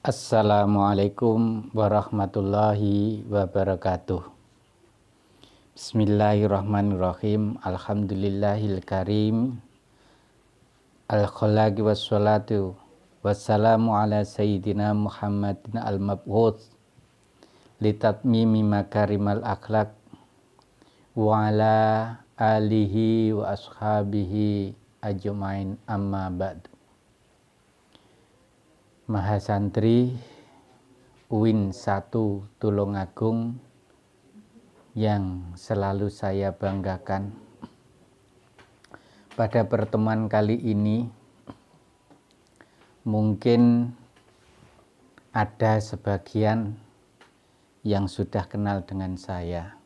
Assalamualaikum warahmatullahi wabarakatuh. Bismillahirrahmanirrahim. Alhamdulillahil karim. Al-khalaqi wassalatu wassalamu ala sayyidina Muhammadin al-mab'uts litatmimi makarimal akhlaq wa ala alihi wa ashabihi ajmain, amma ba'du. Mahasantri UIN 1 Tulungagung yang selalu saya banggakan, pada pertemuan kali ini mungkin ada sebagian yang sudah kenal dengan saya.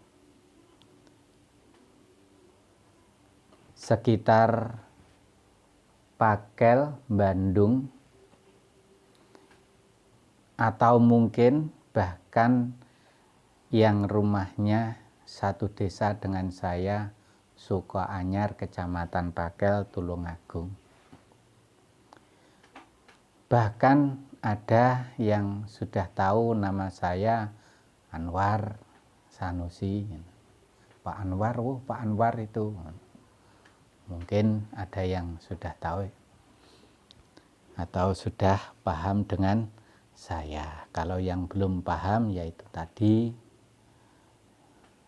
Sekitar Pakel, Bandung, atau mungkin bahkan yang rumahnya satu desa dengan saya, Sukoanyar, Kecamatan Pakel, Tulungagung. Bahkan ada yang sudah tahu nama saya Anwar Sanusi. Pak Anwar, Pak Anwar itu. Mungkin ada yang sudah tahu atau sudah paham dengan saya. Kalau yang belum paham, yaitu tadi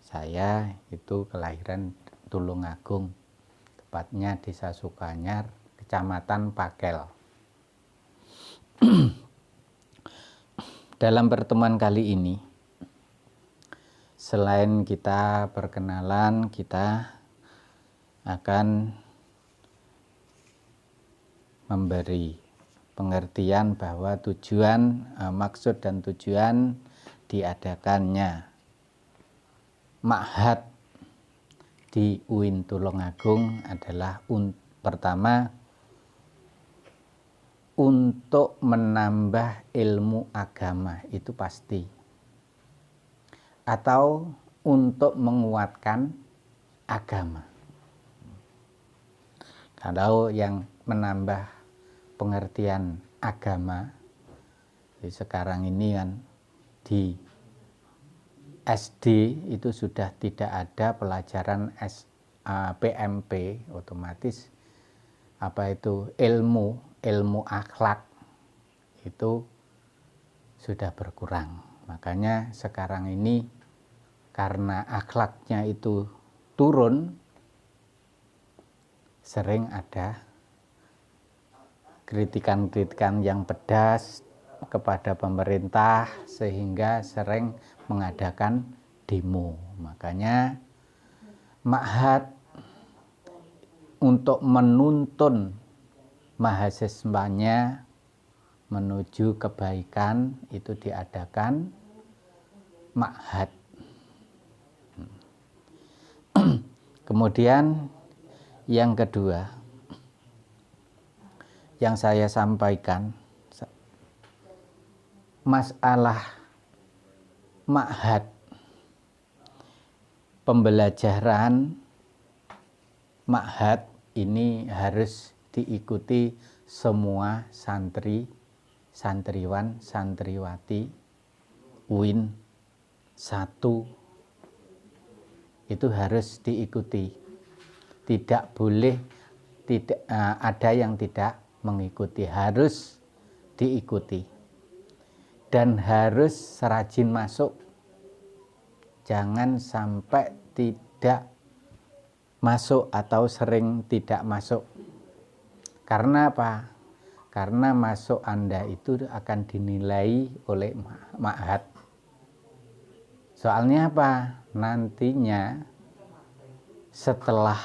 saya itu kelahiran Tulungagung, tepatnya Desa Sukoanyar, Kecamatan Pakel. Dalam pertemuan kali ini, selain kita perkenalan, kita akan memberi pengertian bahwa tujuan, maksud dan tujuan diadakannya ma'had di UIN Tulungagung adalah pertama, untuk menambah ilmu agama, itu pasti, atau untuk menguatkan agama. Kalau yang menambah pengertian agama, sekarang ini kan di SD itu sudah tidak ada pelajaran PMP, otomatis apa itu ilmu akhlak itu sudah berkurang. Makanya sekarang ini karena akhlaknya itu turun, sering ada kritikan-kritikan yang pedas kepada pemerintah, sehingga sering mengadakan demo. Makanya ma'had untuk menuntun mahasiswanya menuju kebaikan itu diadakan ma'had. Kemudian yang kedua yang saya sampaikan, masalah ma'had, pembelajaran ma'had ini harus diikuti semua santri, santriwan, santriwati UIN 1, itu harus diikuti. Tidak boleh ada yang tidak mengikuti, harus diikuti dan harus serajin masuk. Jangan sampai tidak masuk atau sering tidak masuk. Karena apa? Karena masuk Anda itu akan dinilai oleh ma'had. Soalnya apa? Nantinya setelah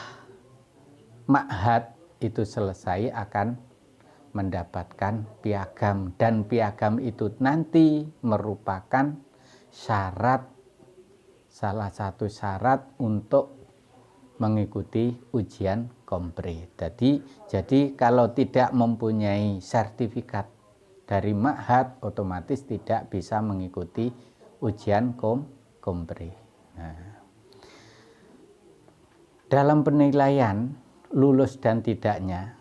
ma'had itu selesai akan mendapatkan piagam, dan piagam itu nanti merupakan syarat, salah satu syarat untuk mengikuti ujian kompre. Jadi kalau tidak mempunyai sertifikat dari ma'had, otomatis tidak bisa mengikuti ujian kompre. Nah, dalam penilaian lulus dan tidaknya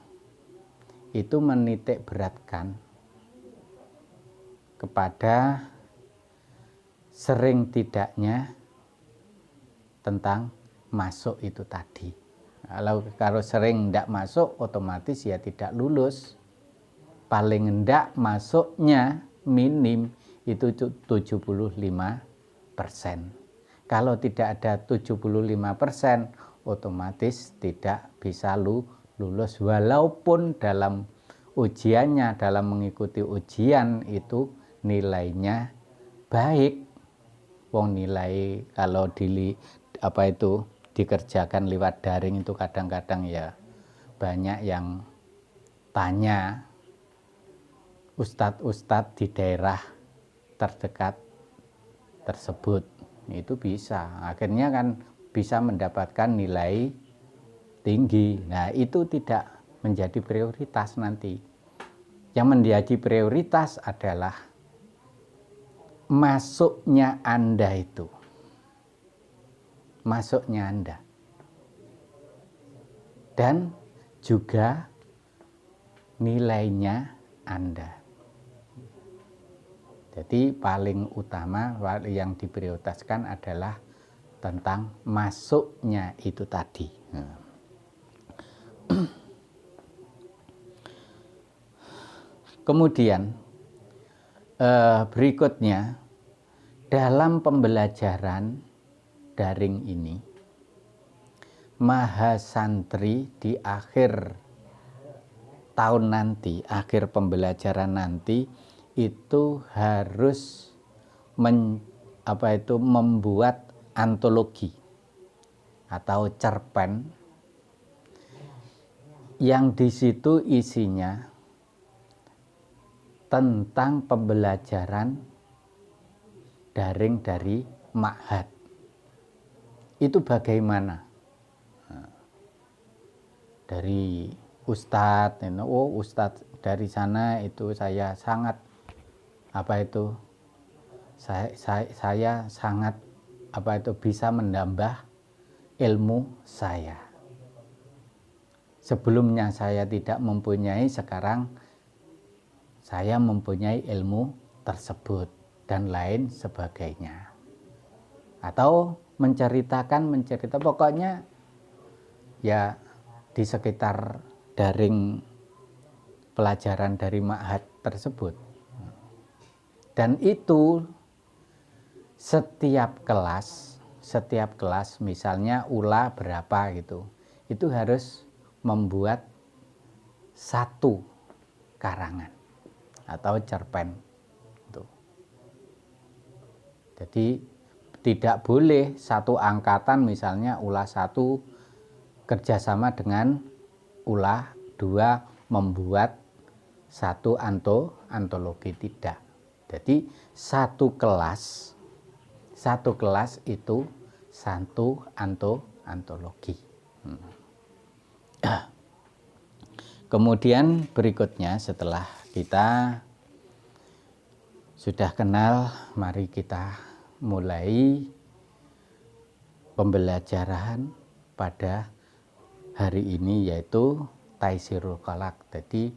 itu menitik beratkan kepada sering tidaknya tentang masuk itu tadi. Kalau sering tidak masuk, otomatis ya tidak lulus. Paling hendak masuknya minim itu 75%. Kalau tidak ada 75%, otomatis tidak bisa lulus. Walaupun dalam ujiannya, dalam mengikuti ujian itu nilainya baik. Wong nilai kalau dikerjakan lewat daring itu kadang-kadang ya banyak yang tanya ustadz-ustadz di daerah terdekat tersebut, itu bisa akhirnya kan bisa mendapatkan nilai tinggi. Nah, itu tidak menjadi prioritas nanti. Yang menjadi prioritas adalah masuknya Anda itu. Masuknya Anda. Dan juga nilainya Anda. Jadi paling utama yang diprioritaskan adalah tentang masuknya itu tadi. Kemudian berikutnya, dalam pembelajaran daring ini, mahasantri di akhir tahun nanti, akhir pembelajaran nanti itu harus membuat antologi atau cerpen yang di situ isinya tentang pembelajaran daring dari ma'had. Itu bagaimana? Dari ustadz, ustadz dari sana itu saya sangat saya sangat bisa menambah ilmu saya. Sebelumnya saya tidak mempunyai, sekarang saya mempunyai ilmu tersebut dan lain sebagainya. Atau mencerita pokoknya ya di sekitar daring pelajaran dari ma'had tersebut. Dan itu setiap kelas misalnya ULA berapa gitu, itu harus membuat satu karangan atau cerpen. Jadi tidak boleh satu angkatan misalnya ULA 1 kerjasama dengan ULA 2 membuat satu antologi, tidak. Jadi satu kelas itu satu antologi. Kemudian berikutnya setelah kita sudah kenal, mari kita mulai pembelajaran pada hari ini, yaitu Taisirul Khalaq. Jadi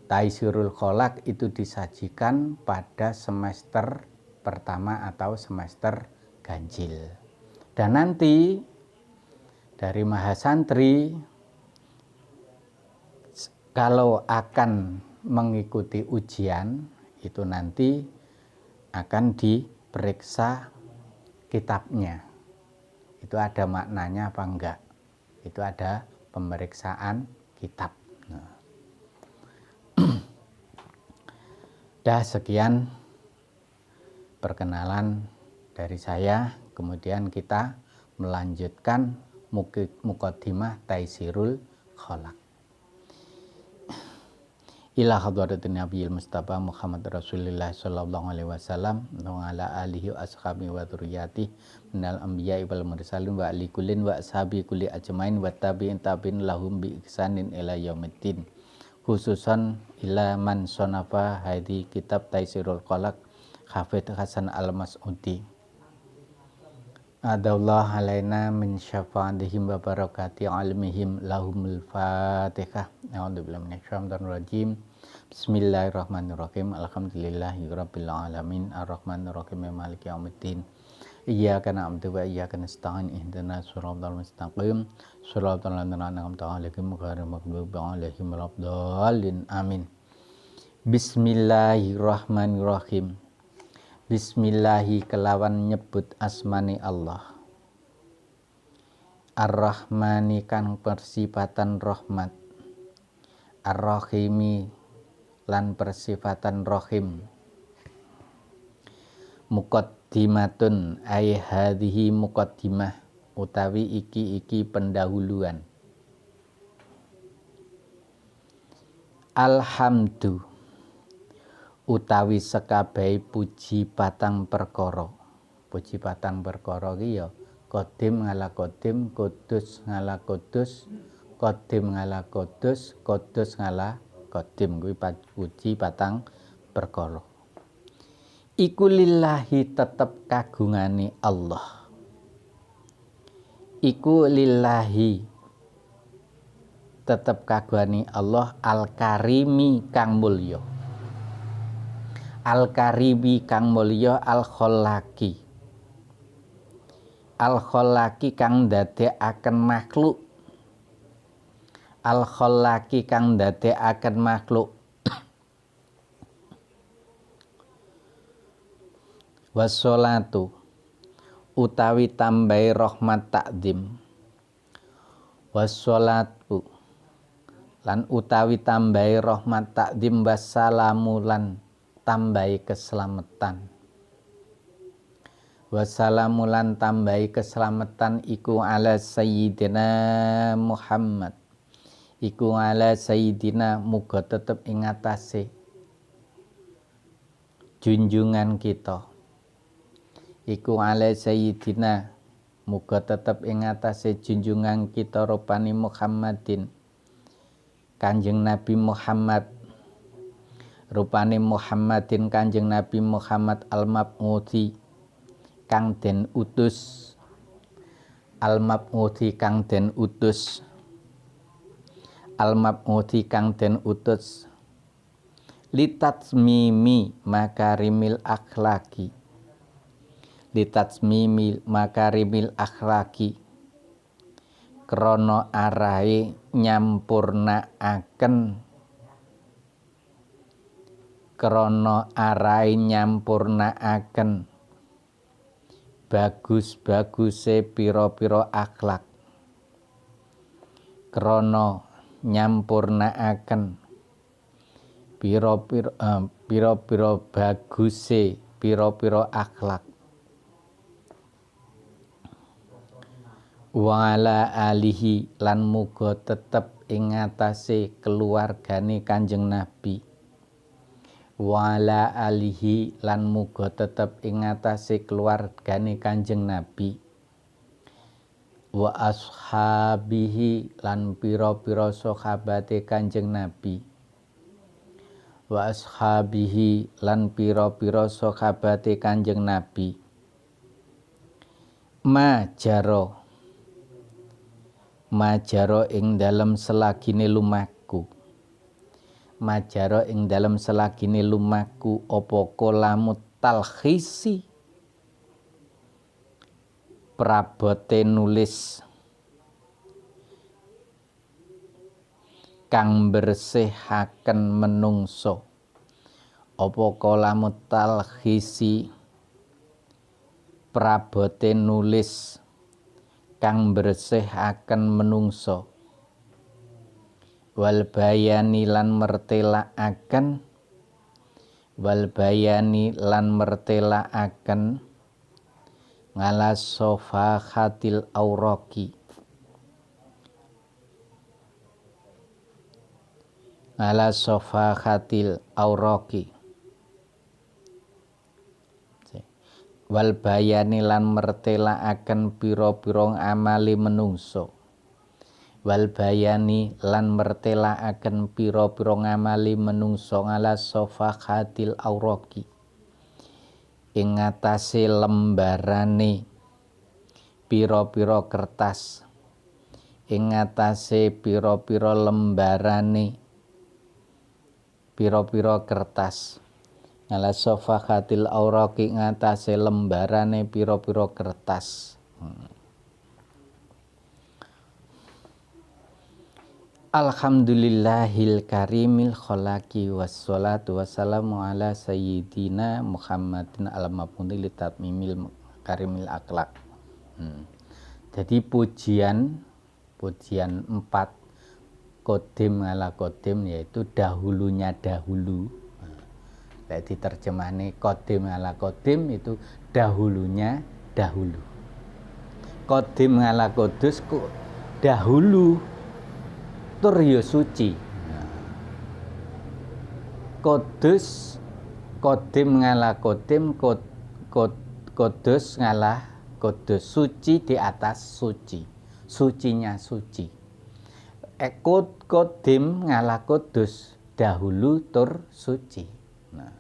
Taisirul Khalaq itu disajikan pada semester pertama atau semester ganjil. Dan nanti dari mahasantri kalau akan mengikuti ujian itu nanti akan diperiksa kitabnya. Itu ada maknanya apa enggak? Itu ada pemeriksaan kitab. Dah sekian perkenalan dari saya, kemudian kita melanjutkan muqaddimah Taisirul Khalaq. Ila hadratin Nabiyil Mustafa Muhammad Rasulullah sallallahu alaihi wasallam wa ala alihi wa ashabihi wa dzurriyyatihi minal anbiya'i wal mursalin wa ali kullin wa ashabi kulli ajmain wa tabi'in lahum bi ihsanin ila yaumiddin. Khususan ila man sonafa hadhi kitab Taisirul Khalaq Hafidh Hasan Al-Mas'udi. Adallah alaina min syafa'atihim wa barakati ilmihim lahumul fatihah. A'udzubillahi minasyaitonir rajim. Bismillahirrahmanirrahim. Alhamdulillahirabbil alamin. Arrahmanirrahim. Maliki yaumiddin. Iyyaka na'budu wa iyyaka nasta'in. Ihdinas siratal mustaqim. Siratal ladzina an'amta 'alaihim ghairil maghdubi 'alaihim waladdallin. Amin. Bismillahirrahmanirrahim. Bismillahi kelawan nyebut asmani Allah. Ar-Rahmani kang persifatan rahmat. Ar-Rahimi lan persifatan rahim. Muqaddimatun ay hadhihi muqaddimah utawi iki pendahuluan. Alhamdu utawi sekabehi puji patang perkara. Puji patang perkara iki ya qadim ngala qadim, qudus ngala qudus, qadim ngala qudus, qudus ngala qadim. Kuwi puji patang perkara. Iku lillahi tetep kagungane Allah. Iku lillahi tetep kagungane Allah al-karimi kang mulya. Al-karimi kang mulya al-khallaqi. Al-khallaqi kang ndadekaken makhluk. Al-khallaqi kang ndadekaken makhluk. Wassolatu utawi tambahi rahmat takdim. Wassolatu lan utawi tambahi rahmat takdim. Wassalamu lan tambahi keselamatan. Wassalamu lan tambahi keselamatan iku ala sayyidina Muhammad. Iku ala sayyidina muga tetep ing atase junjungan kita. Iku ala sayyidina muga tetep ing atase junjungan kita rupani Muhammadin Kanjeng Nabi Muhammad. Rupane Muhammadin Kanjeng Nabi Muhammad al-mab'uthi kang den utus. Al-mab'uthi kang den utus. Al-mab'uthi kang den utus litatsmimi makarimil akhlaki. Litatsmimi makarimil akhlaki krana arahe nyampurnaaken. Krana arahe nyampurnaaken bagus-baguse pira-pira akhlak. Krana nyampurnaaken pira-pira baguse pira-pira akhlak. Wa ala alihi lan muga tetep ing atase keluargane Kanjeng Nabi. Wa ala alihi lan muga tetep ing atase keluargane Kanjeng Nabi. Wa ashabihi lan pira-pira sahabate Kanjeng Nabi. Wa ashabihi lan pira-pira sahabate Kanjeng Nabi. Majaro ing dalem selagine lumaku. Majaro ing dalem selagine lumaku apa kalamut talkhisi prabote nulis kang bersihaken menungso. Apa kalamut talkhisi prabote nulis kang bersihaken menungso. Wal bayani lan mertelaaken. Wal bayani lan mertelaaken ngala sofahatil auraki. Ngala sofahatil auraki. Wal bayani lan mertelaaken pira-pira amali menungso. Wal bayani lan mertelaaken pira-pira ngamali menungso ngala sofahatil auraki ing ngatasé lembarane pira-pira kertas. Ing ngatasé pira-pira lembarane pira-pira kertas. Ala safahatil auraqi ngatasé lembarane pira-pira kertas. Alhamdulillahil karimil khalaqi wassalatu wassalamu ala sayyidina Muhammadin al-mab'uthi litatmimil karimil akhlak. Jadi pujian 4 kodim ala kodim, yaitu dahulunya dahulu. Jadi terjemahnya kodim ala kodim itu dahulunya dahulu. Kodim ala kodus dahulu tur ya suci. Kodus kodim ngala kodim, kodus ngalah kodus, suci di atas suci, sucinya suci. Kodim ngalah kodus, dahulu tur suci. Nah,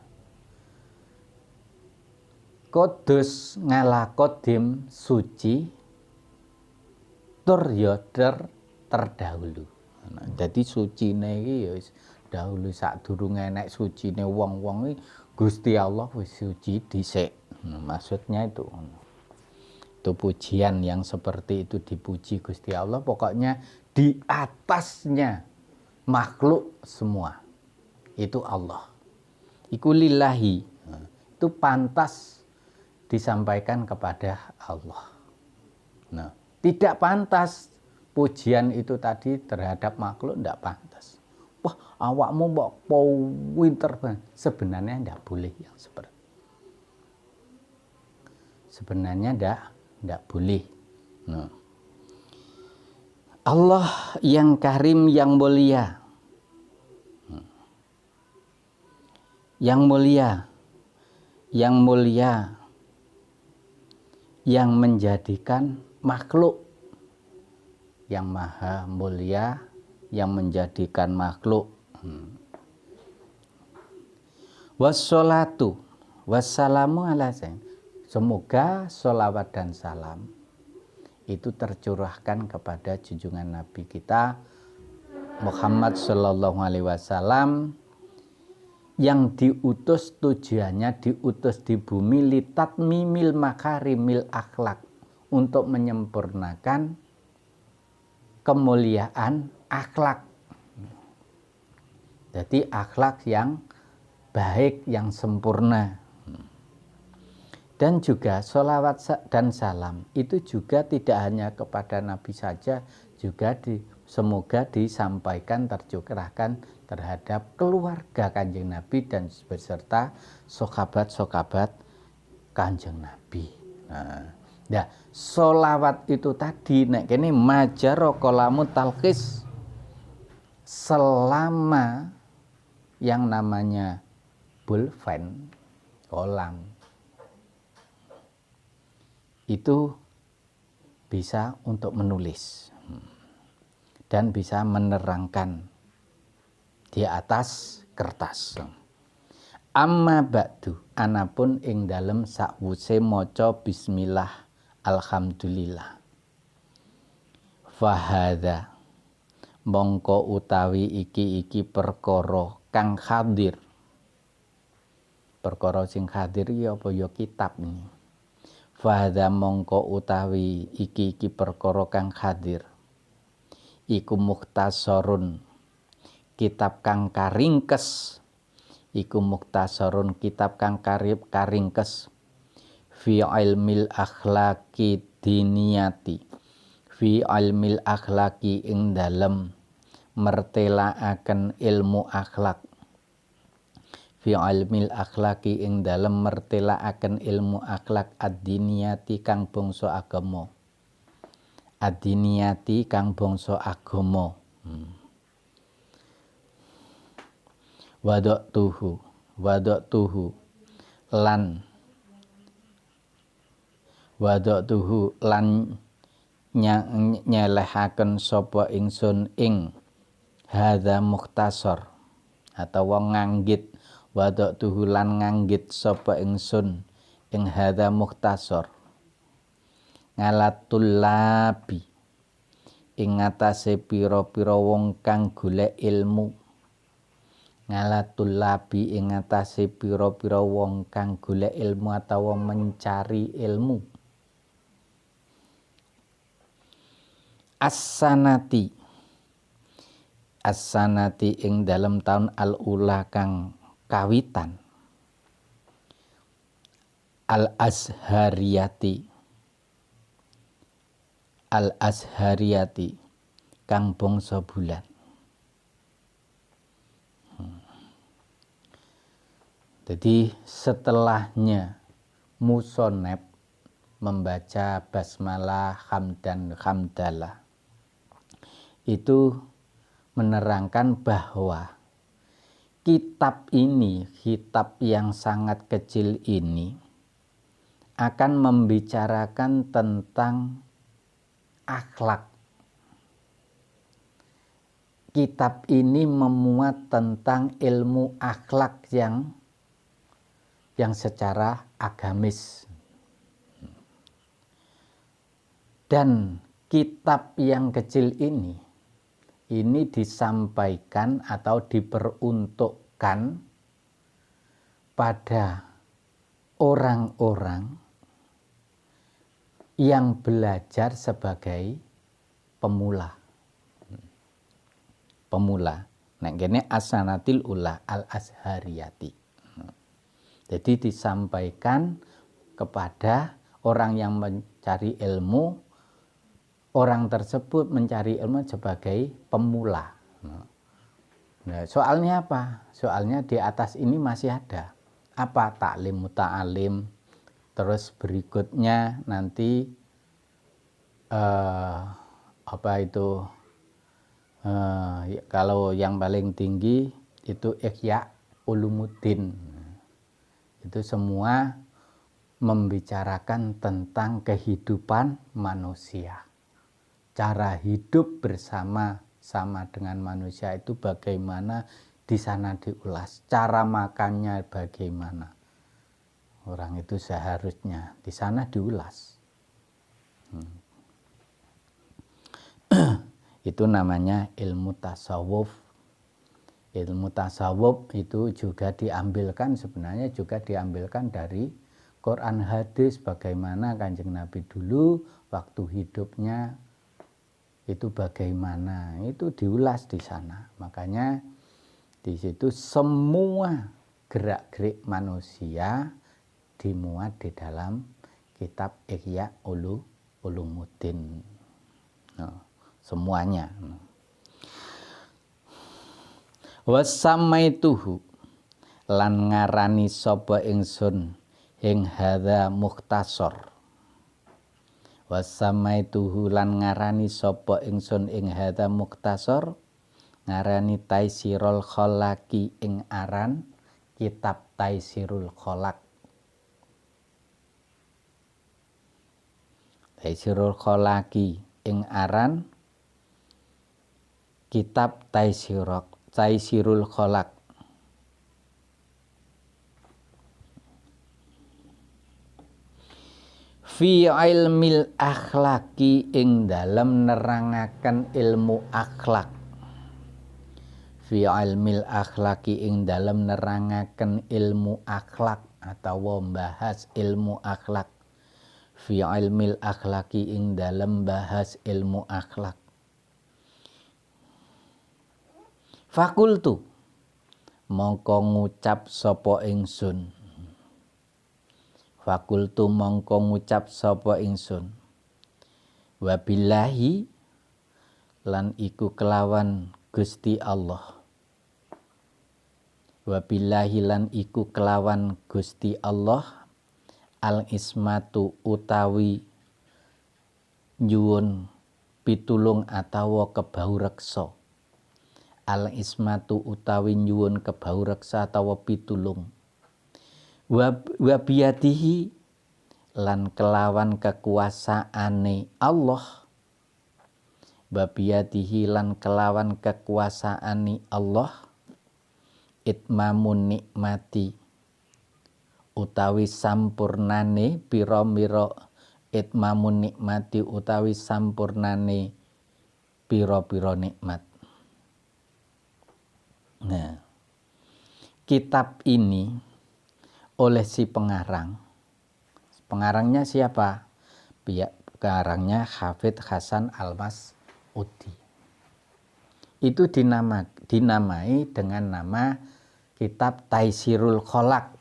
kodus ngalah kodim, suci tur ya terdahulu. Nah, jadi sucine iki ya dahulu sadurunge enek sucine wong-wong iki Gusti Allah wis suci dhisik. Nah, maksudnya itu pujian yang seperti itu dipuji Gusti Allah, pokoknya di atasnya makhluk semua itu Allah. Iku lillahi. Nah, itu pantas disampaikan kepada Allah. Nah, tidak pantas pujian itu tadi terhadap makhluk, tidak pantas. Wah, awakmu mbok pinter banget. Sebenarnya tidak boleh yang seperti. Sebenarnya tidak boleh. Nah. Allah yang karim, yang mulia. Yang mulia. Yang mulia. Yang menjadikan makhluk yang maha mulia, yang menjadikan makhluk. Wassalatu wassalamu ala sayyidina. Semoga sholawat dan salam itu tercurahkan kepada junjungan Nabi kita Muhammad Sallallahu Alaihi Wasallam, yang diutus, tujuannya diutus di bumi litatmimil makarimil akhlak, untuk menyempurnakan kemuliaan akhlak. Jadi akhlak yang baik, yang sempurna. Dan juga sholawat dan salam itu juga tidak hanya kepada Nabi saja, juga semoga disampaikan, tercurahkan terhadap keluarga Kanjeng Nabi dan beserta sahabat-sahabat Kanjeng Nabi. Nah, sholawat itu tadi nek kene majaro kolamu talqis, selama yang namanya pulpen kolam itu bisa untuk menulis dan bisa menerangkan di atas kertas. Amma ba'du, anapun ing dalem sakwuse maca bismillah alhamdulillah. Fahadha mongko utawi iki perkara kang hadir. Perkara sing hadir iki apa ya kitab ini. Fahadha mongko utawi iki perkara kang hadir. Iku mukhtasarun, kitab kang karingkes. Iku mukhtasarun, kitab kang karingkes. Fi ilmil akhlaqi diniyati. Fi ilmil akhlaqi ing dalem mertelaaken ilmu akhlak. Fi ilmil akhlaqi ing dalem mertelaaken ilmu akhlak ad-diniyati kang bangsa agama. Ad-diniyati kang bangsa agama. Wadatuhu lan nyelehaken sapa ingsun ing hadza mukhtasar, atawa nganggit wadatuhu lan nganggit sapa ingsun ing hadza mukhtasar ngalatul labi ing ngatasé pira-pira wong kang golek ilmu, ngalatul labi ing atase pira-pira wong kang golek ilmu atawa mencari ilmu. As-sanati ing dalam tahun al-ula kang kawitan. Al-azhariyati kang bangsa bulan. Jadi setelahnya musonep membaca basmalah, hamdan, hamdalah, itu menerangkan bahwa kitab yang sangat kecil ini akan membicarakan tentang akhlak. Kitab ini memuat tentang ilmu akhlak yang secara agamis. Dan kitab yang kecil ini disampaikan atau diperuntukkan pada orang-orang yang belajar sebagai pemula. Nah, ini as-sanatil ula al-azhariyati. Jadi disampaikan kepada orang yang mencari ilmu, orang tersebut mencari ilmu sebagai pemula. Nah, soalnya apa? Soalnya di atas ini masih ada apa? Ta'lim muta'alim. Terus berikutnya nanti kalau yang paling tinggi itu Ihya Ulumuddin. Itu semua membicarakan tentang kehidupan manusia. Cara hidup bersama-sama dengan manusia itu bagaimana di sana diulas. Cara makannya bagaimana. Orang itu seharusnya di sana diulas. Itu namanya ilmu tasawuf. Ilmu tasawuf itu juga diambilkan dari Quran hadis, bagaimana Kanjeng Nabi dulu waktu hidupnya itu bagaimana, itu diulas di sana. Makanya di situ semua gerak-gerik manusia dimuat di dalam kitab Ihya Ulumuddin. Semuanya. Wasamaituhu lan ngarani sapa ingsun ing hadza mukhtasar. Wasamaituhu lan ngarani sapa ingsun ing hadza mukhtasar, ngarani Taisirul Khalaqi ing aran kitab Taisirul Khalaq. Taisirul Khalaqi ing aran kitab Taisirul Khalaq. Fi ilmil akhlaki ing dalam nerangaken ilmu akhlak. Fi ilmil akhlaki ing dalam nerangaken ilmu akhlak atau membahas ilmu akhlak. Fi ilmil akhlaki ing dalam bahas ilmu akhlak. Fakultu mongko ngucap sapa ingsun. Fakultu mongko ngucap sapa ingsun. Wabillahi lan iku kelawan Gusti Allah. Wabillahi lan iku kelawan Gusti Allah al ismatu utawi nyuwun pitulung atawa kebaureksa. Al ismatu utawi nyuwun kebaureksa atawa pitulung. Wa biyadihi lan kelawan kekuasaane Allah. Wa biyadihi lan kelawan kekuasaane Allah. Itmamun nikmati utawi sampurnane pira-pira itmamun nikmati utawi sampurnane pira-pira nikmat. Nah, kitab ini oleh si pengarang. Pengarangnya siapa? Pengarangnya Hafidz Hasan Al-Mas'udi. Itu dinamai dengan nama Kitab Taisirul Kholaq.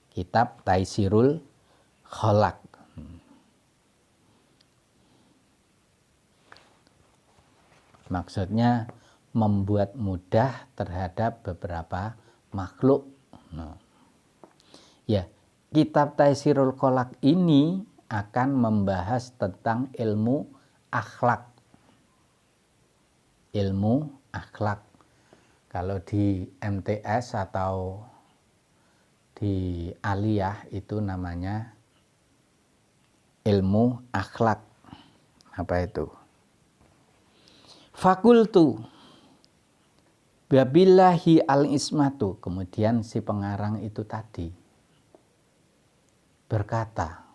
Kitab Taisirul Kholaq. Maksudnya membuat mudah terhadap beberapa makhluk. Ya, Kitab Taisirul Kholaq ini akan membahas tentang ilmu akhlak. Ilmu akhlak. Kalau di MTS atau di aliyah itu namanya ilmu akhlak. Apa itu? Fakultu wabillahi al-ismatu. Kemudian si pengarang itu tadi berkata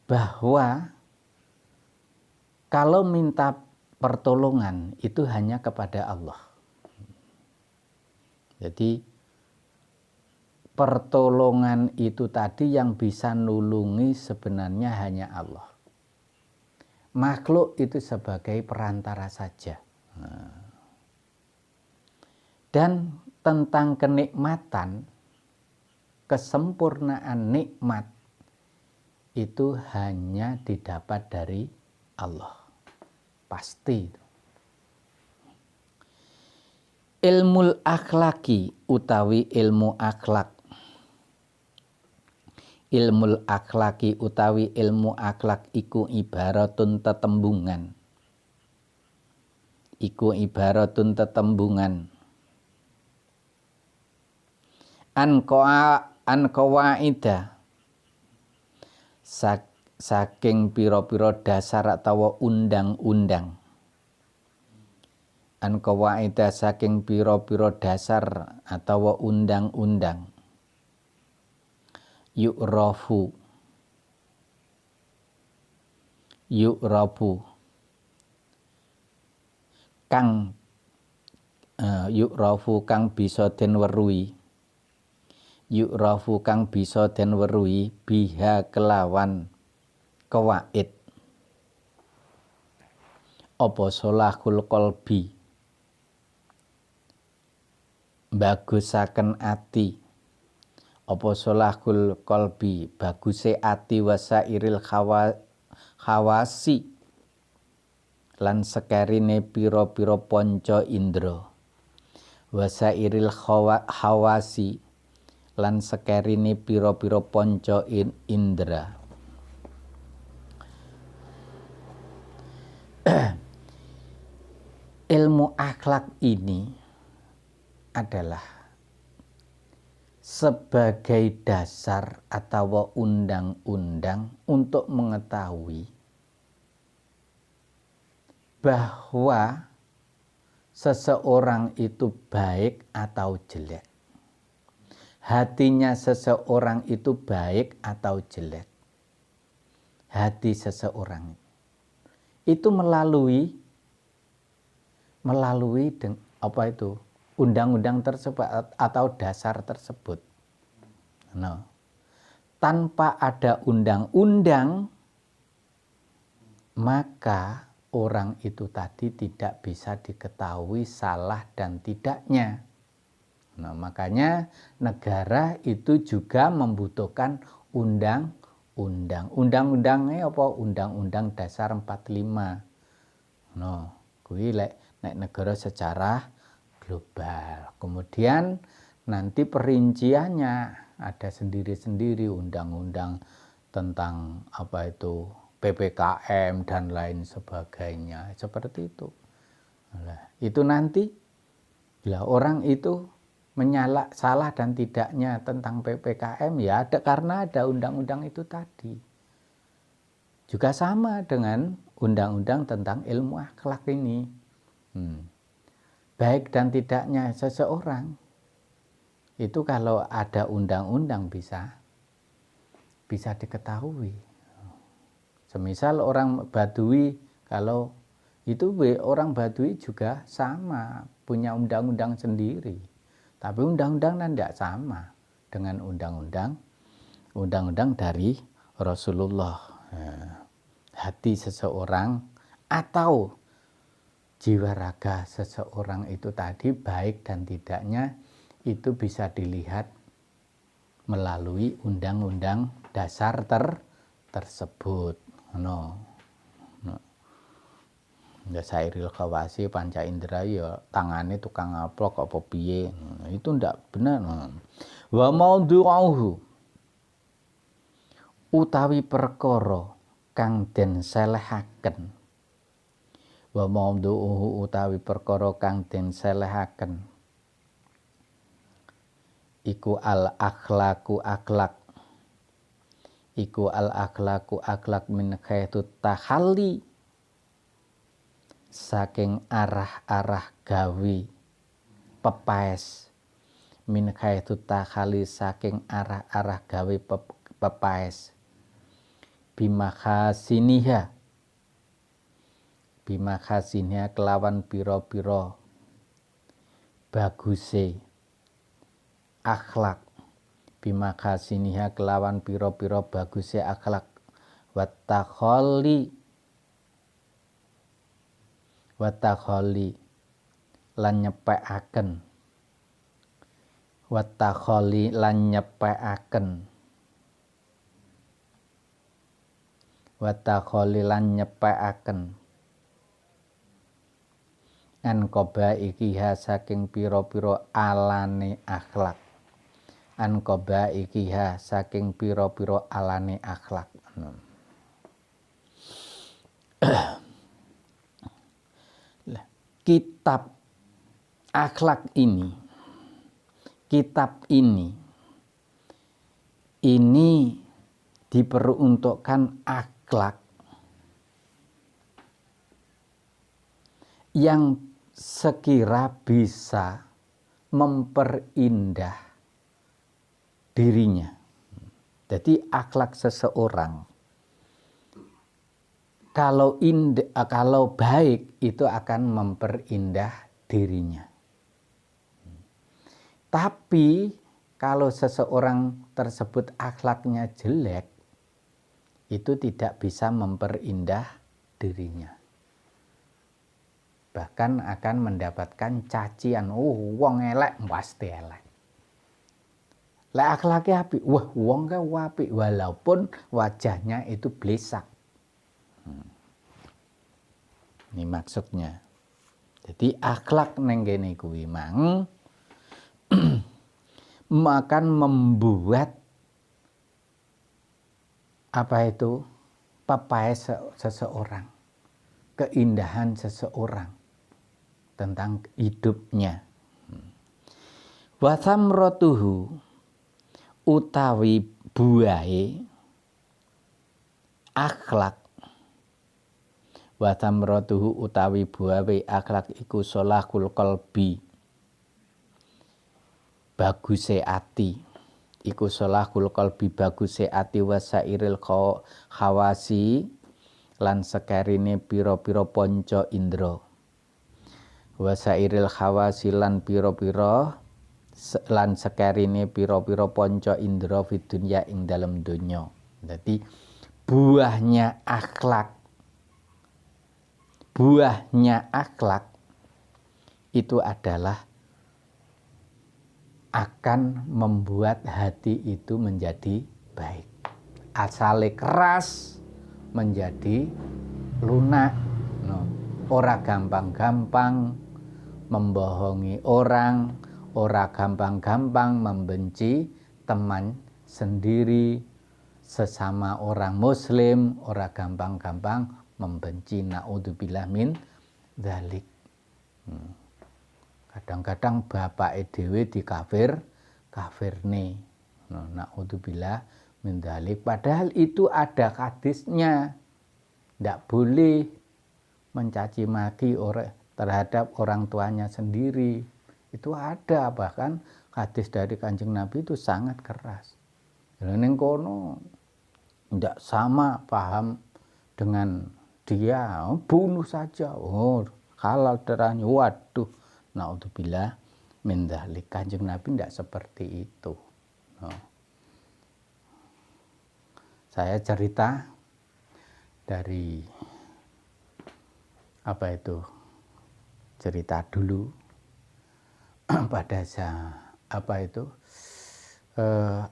bahwa kalau minta pertolongan itu hanya kepada Allah. Jadi pertolongan itu tadi yang bisa nulungi sebenarnya hanya Allah. Makhluk itu sebagai perantara saja. Dan tentang kenikmatan, kesempurnaan nikmat itu hanya didapat dari Allah. Pasti. Ilmul akhlaki utawi ilmu akhlak. Ilmul akhlaki utawi ilmu akhlak iku ibaratun tetembungan. Iku ibaratun tetembungan. An qawaida saking pira-pira dasar atawa undang-undang. An qawaida saking pira-pira dasar atawa undang-undang. Yu'rafu kang yu'rafu kang bisa den weruhi. Yu'rafu kang bisa den weruhi biha kelawan kawaid. Apa solahul qalbi, bagusaken ati. Apa solahul qalbi, baguse ati wasairil khawasi lan sekerine pira-pira panca indra. Wasairil khawasi lan sekerine pira-pira panca indra. Ilmu akhlak ini adalah sebagai dasar atau undang-undang untuk mengetahui bahwa seseorang itu baik atau jelek. Hatinya seseorang itu baik atau jelek. Hati seseorang itu melalui apa itu? Undang-undang tersebut atau dasar tersebut. No. Tanpa ada undang-undang, maka orang itu tadi tidak bisa diketahui salah dan tidaknya. Nah, makanya negara itu juga membutuhkan undang-undang. Undang-undangnya apa? Undang-undang Dasar 45. No, kuwi nek negara secara global. Kemudian nanti perinciannya ada sendiri-sendiri, undang-undang tentang apa itu PPKM dan lain sebagainya, seperti itu. Nah, itu nanti bila orang itu salah dan tidaknya tentang PPKM ya ada karena ada undang-undang itu tadi. Juga sama dengan undang-undang tentang ilmu akhlak ini. Baik dan tidaknya seseorang itu kalau ada undang-undang bisa diketahui. Semisal orang Badui kalau Itu orang Baduy juga sama, punya undang-undang sendiri. Tapi undang-undang tidak sama dengan undang-undang dari Rasulullah. Hati seseorang atau jiwa raga seseorang itu tadi baik dan tidaknya itu bisa dilihat melalui undang-undang dasar tersebut. Sairil khawasi panca indera ya tangane tukang aplok apa piye, itu ndak benar. Wa maudhu'uhu utawi perkara kang den selehaken. Wa maudhu'uhu utawi perkara kang den selehaken iku al akhlaku akhlak. Iku al akhlaku akhlak min khaitu tahalli saking arah-arah gawe pepaes, min khaitu tahalli saking arah-arah gawe pepaes, bimakhasiniha kelawan piro-piro baguse akhlak, bimakhasiniha kelawan piro-piro baguse akhlak, wattakholi lan nyepekaken an koba ikiha saking piro-piro alane akhlak, an koba ikiha saking piro-piro alane akhlak. Kitab akhlak ini, diperuntukkan akhlak yang sekira bisa memperindah dirinya. Jadi akhlak seseorang kalau baik itu akan memperindah dirinya. Tapi kalau seseorang tersebut akhlaknya jelek, itu tidak bisa memperindah dirinya. Bahkan akan mendapatkan cacian, wong elek pasti elek. Lek akhlaknya apik, wah wong ke apik walaupun wajahnya itu blesak. Ini maksudnya. Jadi akhlak neng kene kuwi mang akan membuat pepaes seseorang, keindahan seseorang tentang hidupnya. Wa thamratuhu utawi buahe akhlak, wa thamratuhu utawi buahe akhlak iku sholahul qalbi, baguse ati, iku sholahul qalbi baguse ati, wasairil khawasi lan sekarine pira-pira panca indra, wasairil khawasi lan pira-pira lan sekarine pira-pira panca indra fid dunya ing dalem donya. Jadi buahnya akhlak itu adalah akan membuat hati itu menjadi baik. Asale keras menjadi lunak. Ora gampang-gampang membohongi orang, ora gampang-gampang membenci teman sendiri, sesama orang muslim, ora gampang-gampang membenci, naudzubillah min dzalik. Kadang-kadang bapak dhewe kafirne. Naudzubillah min dzalik. Padahal itu ada hadisnya. Tidak boleh mencaci maki terhadap orang tuanya sendiri. Itu ada, bahkan hadis dari Kanjeng Nabi itu sangat keras. Ning kono tidak sama paham dengan dia bunuh saja, oh halal darahnya, waduh, naudzubillah min dzalik. Kanjeng Nabi tidak seperti itu. Saya cerita dari cerita dulu pada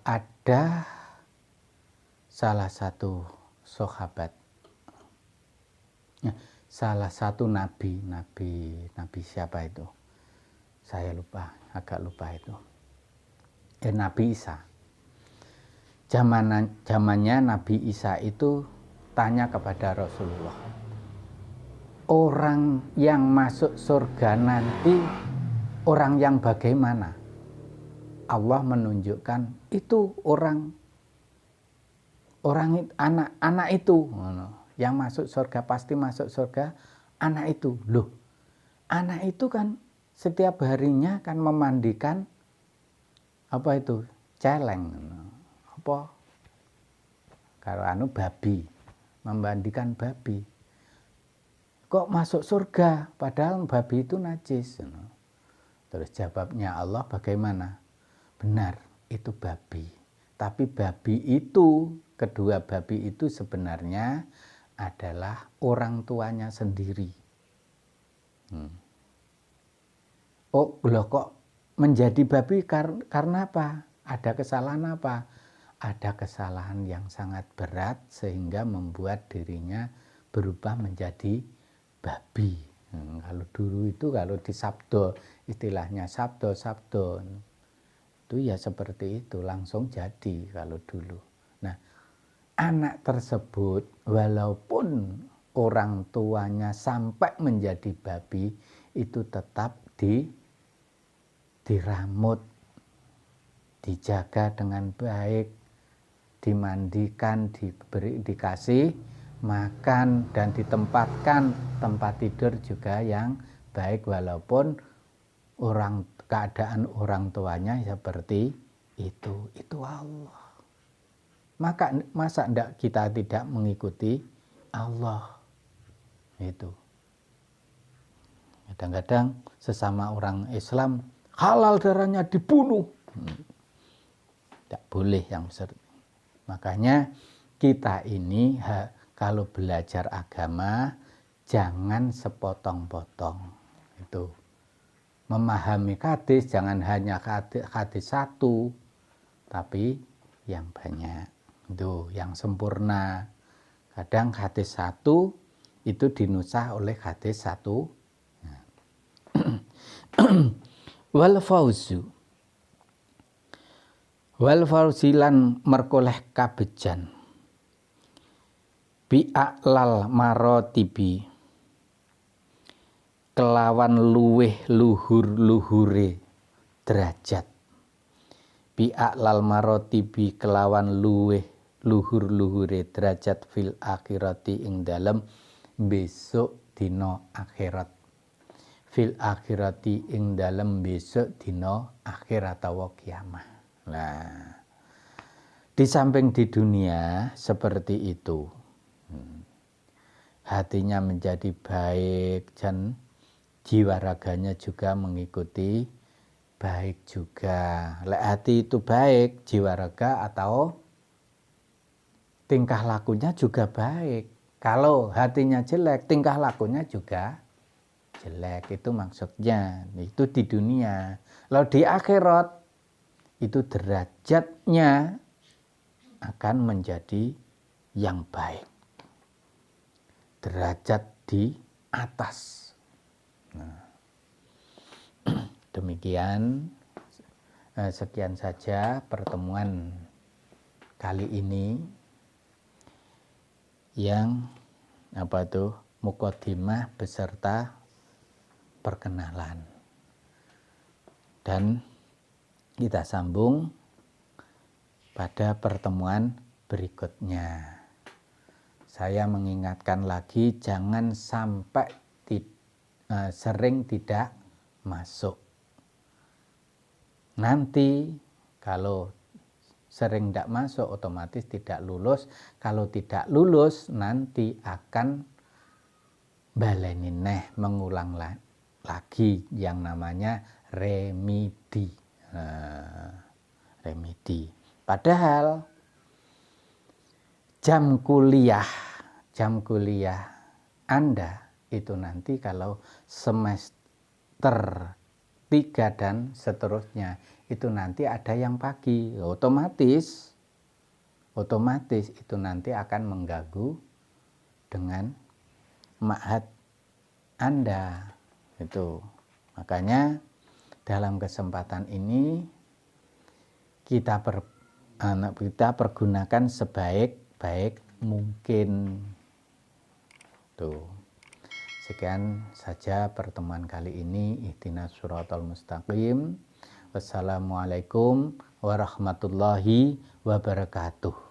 ada salah satu sahabat, salah satu nabi siapa itu? Saya agak lupa itu. Nabi Isa. Zamannya Nabi Isa itu tanya kepada Rasulullah, orang yang masuk surga nanti orang yang bagaimana? Allah menunjukkan itu anak itu yang masuk surga, pasti masuk surga anak itu. Loh, anak itu kan setiap harinya kan memandikan celeng, kalau babi, memandikan babi. Kok masuk surga padahal babi itu najis? Terus jawabnya Allah, bagaimana? Benar, itu babi. Tapi kedua babi itu sebenarnya adalah orang tuanya sendiri. Oh, loh kok menjadi babi karena apa? Ada kesalahan apa? Ada kesalahan yang sangat berat sehingga membuat dirinya berubah menjadi babi. Kalau dulu itu kalau di sabdo, istilahnya sabdo itu ya seperti itu, langsung jadi kalau dulu. Nah, anak tersebut walaupun orang tuanya sampai menjadi babi, itu tetap diramut, dijaga dengan baik, dimandikan, dikasih makan, dan ditempatkan tempat tidur juga yang baik walaupun keadaan orang tuanya seperti itu Allah. Masa kita tidak mengikuti Allah? Itu kadang-kadang sesama orang Islam halal darahnya dibunuh, tidak boleh yang seperti. Makanya kita ini kalau belajar agama jangan sepotong-potong. Itu memahami hadis jangan hanya hadis satu, tapi yang banyak, itu yang sempurna. Kadang hadis satu itu dinusah oleh hadis satu. Wal fauzilan merkoleh kabejan bi'aklal marotibi kelawan luweh luhure derajat. Bi'aklal marotibi kelawan luweh luhure derajat fil akhirati ing dalem besok dino akhirat. Fil akhirati ing dalem besok dino akhirat atau kiamah. Nah, di samping di dunia seperti itu, hatinya menjadi baik dan jiwa raganya juga mengikuti baik juga. Hati itu baik, jiwa raga atau tingkah lakunya juga baik. Kalau hatinya jelek, tingkah lakunya juga jelek. Itu maksudnya, itu di dunia. Lalu di akhirat itu derajatnya akan menjadi yang baik, derajat di atas. Nah, demikian, sekian saja pertemuan kali ini yang mukadimah beserta perkenalan, dan kita sambung pada pertemuan berikutnya. Saya mengingatkan lagi, jangan sampai sering tidak masuk. Nanti kalau sering tidak masuk otomatis tidak lulus. Kalau tidak lulus nanti akan baleni neh, mengulang lagi yang namanya remedi. Remedi. Padahal jam kuliah Anda itu nanti kalau semester 3 dan seterusnya itu nanti ada yang pagi, otomatis itu nanti akan mengganggu dengan ma'had Anda. Itu makanya dalam kesempatan ini kita pergunakan sebaik-baik mungkin. Tuh. Sekian saja pertemuan kali ini. Ihdinas siratal mustaqim. Wassalamualaikum warahmatullahi wabarakatuh.